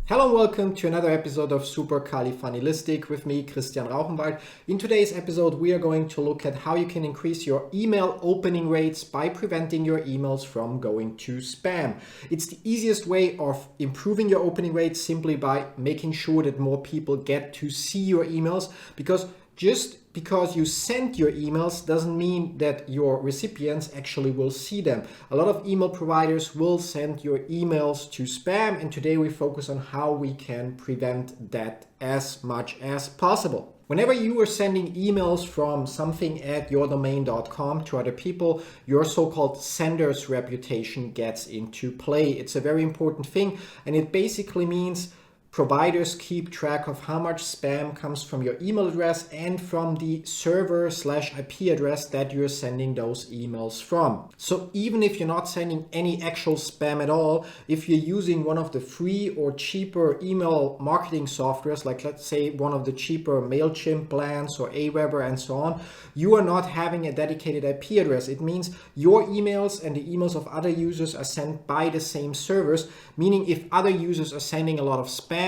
Hello and welcome to another episode of supercalifunnelistic with me, Rauchenwald. In today's episode, we are going to look at how you can increase your email opening rates by preventing your emails from going to spam. It's the easiest way of improving your opening rates simply by making sure that more people get to see your emails, because just because you send your emails doesn't mean that your recipients actually will see them. A lot of email providers will send your emails to spam, and today we focus on how we can prevent that as much as possible. Whenever you are sending emails from something@yourdomain.com to other people, your so-called sender's reputation gets into play. It's a very important thing, and it basically means providers keep track of how much spam comes from your email address and from the server/IP address that you're sending those emails from. So even if you're not sending any actual spam at all, if you're using one of the free or cheaper email marketing softwares, like let's say one of the cheaper MailChimp plans or Aweber and so on, you are not having a dedicated IP address. It means your emails and the emails of other users are sent by the same servers, meaning if other users are sending a lot of spam,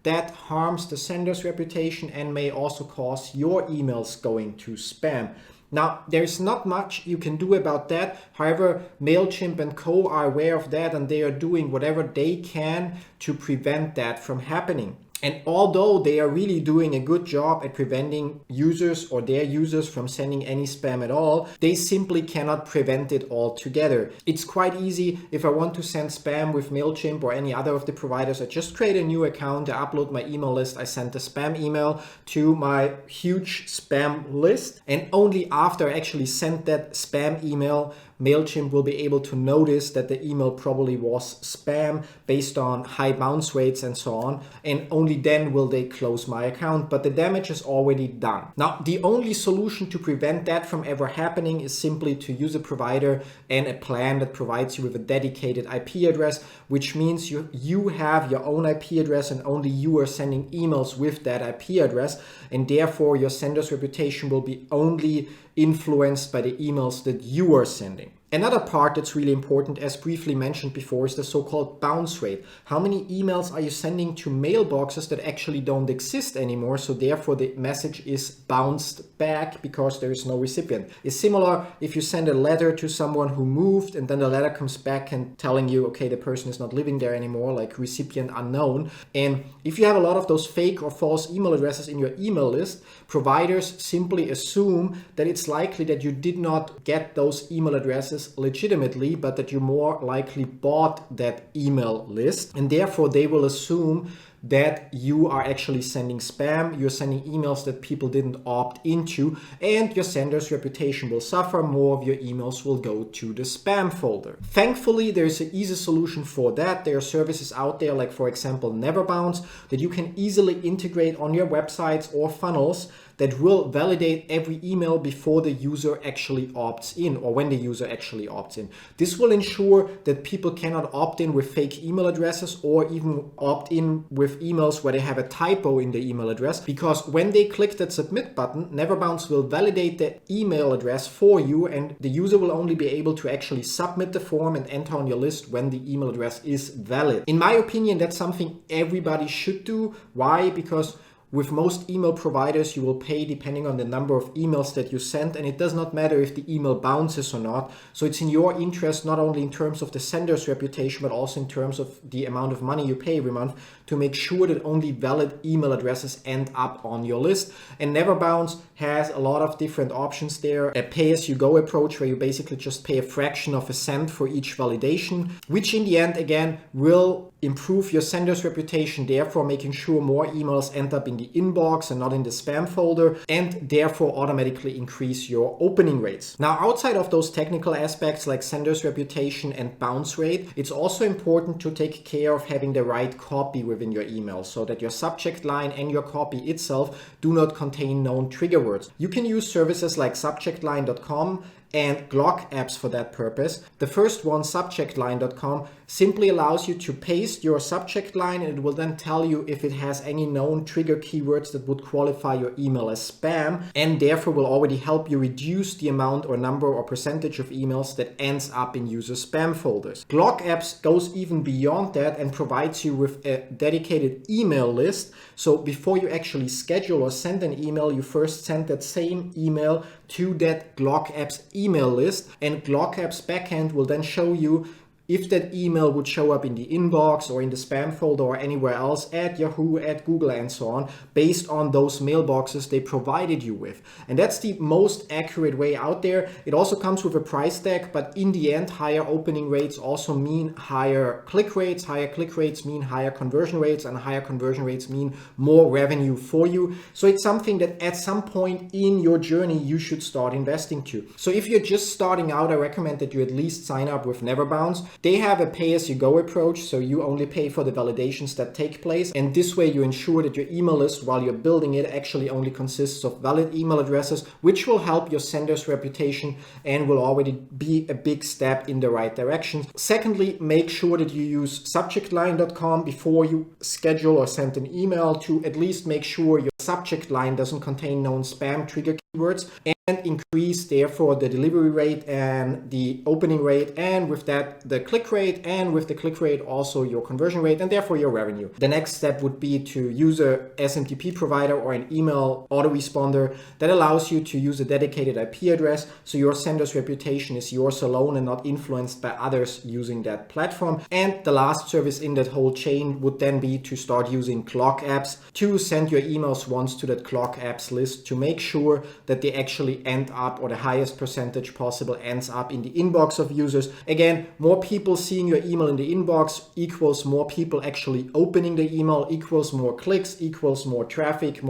that harms the sender's reputation and may also cause your emails going to spam. Now, there's not much you can do about that. However, MailChimp and Co. are aware of that, and they are doing whatever they can to prevent that from happening. And although they are really doing a good job at preventing users or their users from sending any spam at all, they simply cannot prevent it altogether. It's quite easy. If I want to send spam with MailChimp or any other of the providers, I just create a new account, I upload my email list, I send a spam email to my huge spam list, and only after I actually sent that spam email, MailChimp will be able to notice that the email probably was spam based on high bounce rates and so on, and only then will they close my account, but the damage is already done. Now, the only solution to prevent that from ever happening is simply to use a provider and a plan that provides you with a dedicated IP address, which means you have your own IP address and only you are sending emails with that IP address, and therefore your sender's reputation will be only influenced by the emails that you are sending. Another part that's really important, as briefly mentioned before, is the so-called bounce rate. How many emails are you sending to mailboxes that actually don't exist anymore, so therefore the message is bounced back because there is no recipient? It's similar if you send a letter to someone who moved and then the letter comes back and telling you, okay, the person is not living there anymore, like recipient unknown. And if you have a lot of those fake or false email addresses in your email list, providers simply assume that it's likely that you did not get those email addresses legitimately, but that you more likely bought that email list, and therefore they will assume that you are actually sending spam, you're sending emails that people didn't opt into, and your sender's reputation will suffer. More of your emails will go to the spam folder. Thankfully, there's an easy solution for that. There are services out there, like for example Neverbounce, that you can easily integrate on your websites or funnels that will validate every email before the user actually opts in, or when the user actually opts in. This will ensure that people cannot opt in with fake email addresses or even opt in with emails where they have a typo in the email address, because when they click that submit button, Neverbounce will validate the email address for you, and the user will only be able to actually submit the form and enter on your list when the email address is valid. In my opinion, that's something everybody should do. Why? Because with most email providers, you will pay depending on the number of emails that you send, and it does not matter if the email bounces or not. So it's in your interest, not only in terms of the sender's reputation, but also in terms of the amount of money you pay every month, to make sure that only valid email addresses end up on your list. And Neverbounce has a lot of different options there. A pay-as-you-go approach where you basically just pay a fraction of a cent for each validation, which in the end, again, will improve your sender's reputation, therefore making sure more emails end up in the inbox and not in the spam folder, and therefore automatically increase your opening rates. Now, outside of those technical aspects like sender's reputation and bounce rate, it's also important to take care of having the right copy within your email, so that your subject line and your copy itself do not contain known trigger words. You can use services like subjectline.com and Glock apps for that purpose. The first one, subjectline.com, simply allows you to paste your subject line, and it will then tell you if it has any known trigger keywords that would qualify your email as spam, and therefore will already help you reduce the amount or number or percentage of emails that ends up in user spam folders. Glock apps goes even beyond that and provides you with a dedicated email list. So before you actually schedule or send an email, you first send that same email to that Glock apps email list, and Glock apps backend will then show you if that email would show up in the inbox or in the spam folder or anywhere else at Yahoo, at Google, and so on, based on those mailboxes they provided you with. And that's the most accurate way out there. It also comes with a price tag, but in the end, higher opening rates also mean higher click rates. Higher click rates mean higher conversion rates, and higher conversion rates mean more revenue for you. So it's something that at some point in your journey, you should start investing to. So if you're just starting out, I recommend that you at least sign up with Neverbounce. They have a pay-as-you-go approach, so you only pay for the validations that take place, and this way you ensure that your email list, while you're building it, actually only consists of valid email addresses, which will help your sender's reputation and will already be a big step in the right direction. Secondly, make sure that you use subjectline.com before you schedule or send an email, to at least make sure your subject line doesn't contain known spam trigger keywords, and increase therefore the delivery rate and the opening rate, and with that the click rate, and with the click rate also your conversion rate, and therefore your revenue. The next step would be to use a SMTP provider or an email autoresponder that allows you to use a dedicated IP address, so your sender's reputation is yours alone and not influenced by others using that platform. And the last service in that whole chain would then be to start using Glock apps to send your emails once to that Glock apps list, to make sure that they actually end up, or the highest percentage possible ends up in the inbox of users. Again, more people seeing your email in the inbox equals more people actually opening the email, equals more clicks, equals more traffic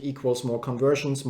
equals more conversions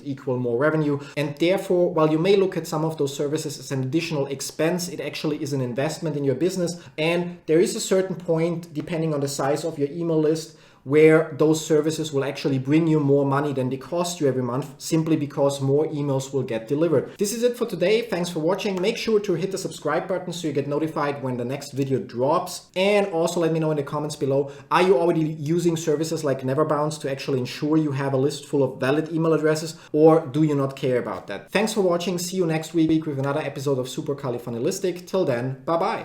equal more revenue. And therefore, while you may look at some of those services as an additional expense, it actually is an investment in your business. And there is a certain point, depending on the size of your email list, where those services will actually bring you more money than they cost you every month, simply because more emails will get delivered. This is it for today. Thanks for watching. Make sure to hit the subscribe button so you get notified when the next video drops. And also let me know in the comments below, are you already using services like Neverbounce to actually ensure you have a list full of valid email addresses, or do you not care about that? Thanks for watching. See you next week with another episode of Supercalifunnelistic. Till then, bye-bye.